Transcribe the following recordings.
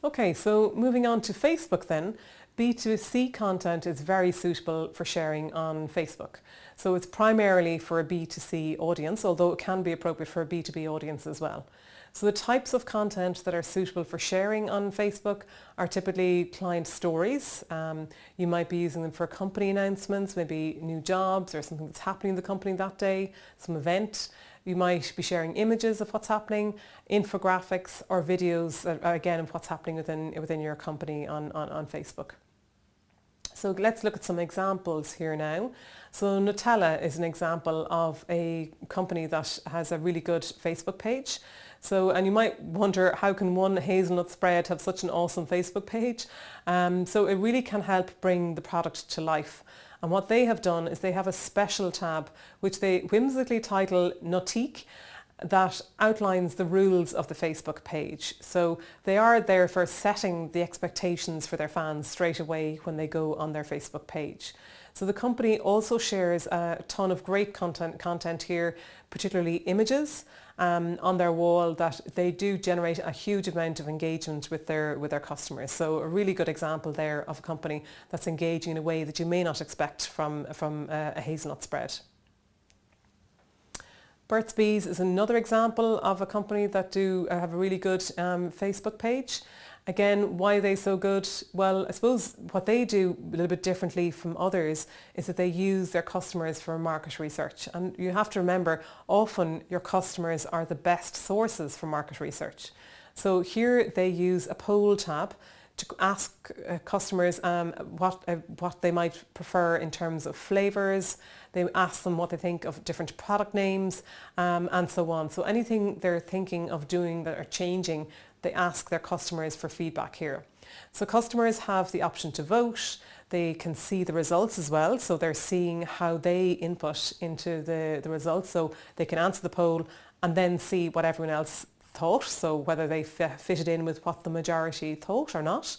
Okay, so moving on to Facebook then, B2C content is very suitable for sharing on Facebook. So it's primarily for a B2C audience, although it can be appropriate for a B2B audience as well. So the types of content that are suitable for sharing on Facebook are typically client stories. You might be using them for company announcements, maybe new jobs or something that's happening in the company that day, some event. You might be sharing images of what's happening, infographics or videos, again, of what's happening within your company on Facebook. So let's look at some examples here now. So Nutella is an example of a company that has a really good Facebook page. So, and you might wonder, how can one hazelnut spread have such an awesome Facebook page? So it really can help bring the product to life. And what they have done is they have a special tab which they whimsically title Nutique, that outlines the rules of the Facebook page. So they are there for setting the expectations for their fans straight away when they go on their Facebook page. So the company also shares a ton of great content here, particularly images on their wall that they do generate a huge amount of engagement with their customers. So a really good example there of a company that's engaging in a way that you may not expect from a hazelnut spread. Burt's Bees is another example of a company that do have a really good Facebook page. Again, why are they so good? Well, I suppose what they do a little bit differently from others is that they use their customers for market research. And you have to remember, often your customers are the best sources for market research. So here they use a poll tab to ask customers what they might prefer in terms of flavours. They ask them what they think of different product names and so on. So anything they're thinking of doing that are changing, they ask their customers for feedback here. So customers have the option to vote. They can see the results as well. So they're seeing how they input into the results. So they can answer the poll and then see what everyone else thought, so whether they fitted in with what the majority thought or not.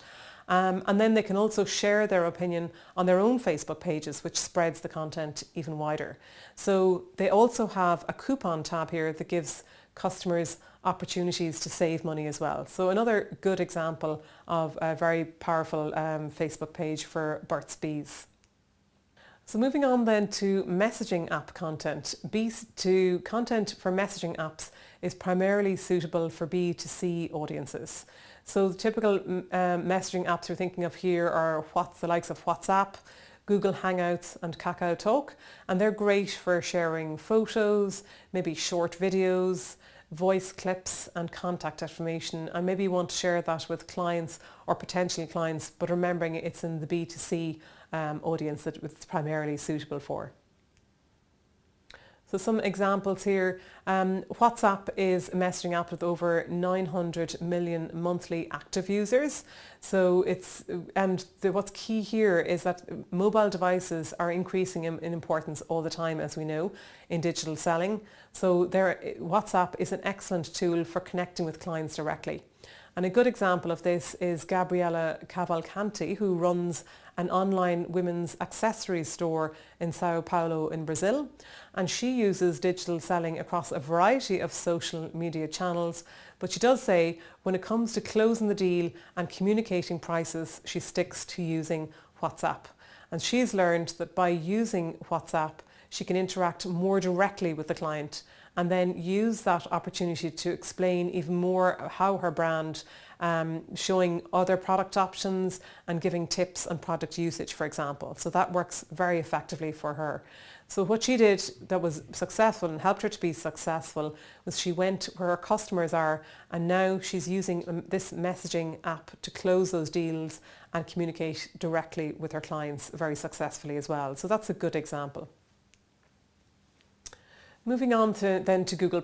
And then they can also share their opinion on their own Facebook pages, which spreads the content even wider. So they also have a coupon tab here that gives customers opportunities to save money as well. So another good example of a very powerful Facebook page for Burt's Bees. So moving on then to messaging app content. B2 content for messaging apps is primarily suitable for B2C audiences. So the typical messaging apps we're thinking of here are the likes of WhatsApp, Google Hangouts and KakaoTalk, and they're great for sharing photos, maybe short videos, voice clips and contact information, and maybe you want to share that with clients or potential clients, but remembering it's in the B2C audience that it's primarily suitable for. So some examples here. WhatsApp is a messaging app with over 900 million monthly active users. So what's key here is that mobile devices are increasing in importance all the time, as we know, in digital selling. So WhatsApp is an excellent tool for connecting with clients directly. And a good example of this is Gabriela Cavalcanti, who runs an online women's accessories store in Sao Paulo in Brazil. And she uses digital selling across a variety of social media channels. But she does say when it comes to closing the deal and communicating prices, she sticks to using WhatsApp. And she's learned that by using WhatsApp, she can interact more directly with the client and then use that opportunity to explain even more how her brand, showing other product options and giving tips on product usage, for example. So that works very effectively for her. So what she did that was successful and helped her to be successful was she went where her customers are, and now she's using this messaging app to close those deals and communicate directly with her clients very successfully as well. So that's a good example. Moving on to Google+.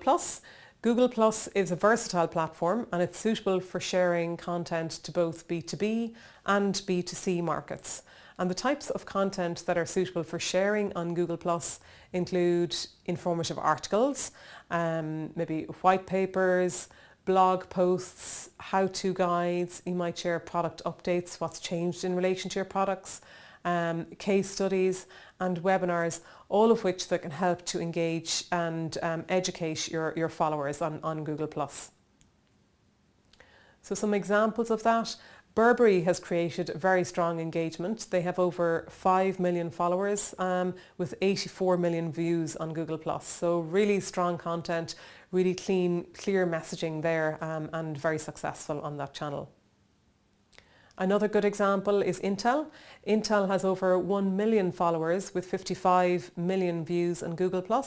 Google+ is a versatile platform and it's suitable for sharing content to both B2B and B2C markets. And the types of content that are suitable for sharing on Google+ include informative articles, maybe white papers, blog posts, how-to guides. You might share product updates, what's changed in relation to your products, case studies and webinars, all of which that can help to engage and educate your followers on Google+. So some examples of that. Burberry has created very strong engagement. They have over 5 million followers with 84 million views on Google+. So really strong content, really clear messaging there and very successful on that channel. Another good example is Intel. Intel has over 1 million followers with 55 million views on Google+.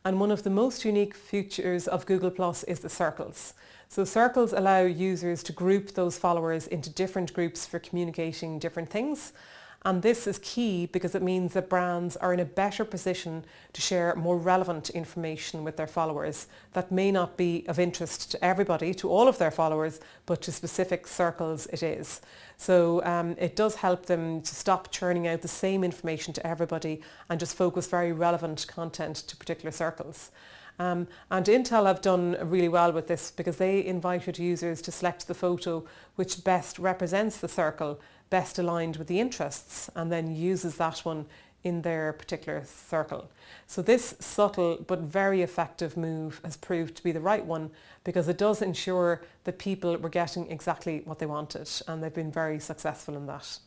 And one of the most unique features of Google+ is the circles. So circles allow users to group those followers into different groups for communicating different things. And this is key because it means that brands are in a better position to share more relevant information with their followers that may not be of interest to everybody, to all of their followers, but to specific circles it is. So it does help them to stop churning out the same information to everybody and just focus very relevant content to particular circles. And Intel have done really well with this because they invited users to select the photo which best represents the circle, best aligned with the interests, and then uses that one in their particular circle. So this subtle but very effective move has proved to be the right one because it does ensure that people were getting exactly what they wanted, and they've been very successful in that.